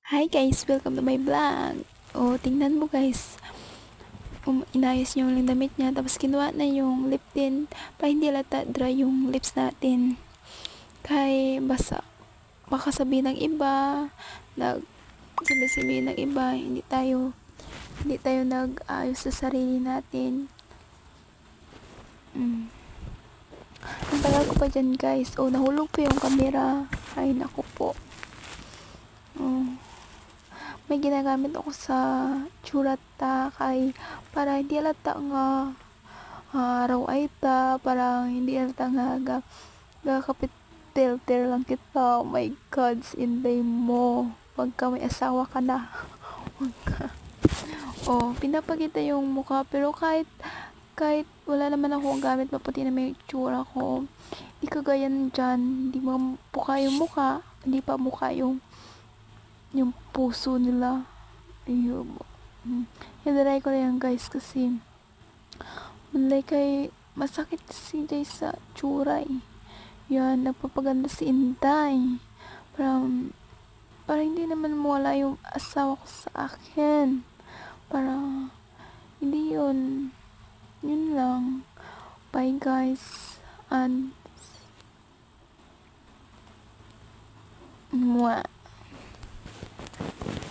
Hi guys, welcome to my vlog. Tingnan mo guys. Inayos niya yung damit niya. Tapos kinuha na yung lip tint. Para hindi lata dry yung lips natin. Kay basa. Baka sabihin ng iba. Sabihin ng iba. Hindi tayo nag-ayos sa sarili natin. Ang tagal ko pa dyan guys. Nahulog pa yung camera. Ay naku po. May ginagamit ako sa tsurata kay para hindi alata nga raw ay ta, parang hindi alata nga kapit filter lang kita. Oh my God, inday mo pagka may asawa ka na. Pinapakita yung mukha pero kahit wala naman ako gamit maputi na may tsura ko, hindi kagaya dyan, hindi mapuka yung mukha, hindi pa mukha yung puso nila. Ayun. Hinaray ko na yan guys kasi malay kay masakit si Jay sa tsura eh. Yan, nagpapaganda si Inday. Para hindi naman mawala yung asawa ko sa akin. Para hindi yun. Yun lang. Bye guys. And mwah.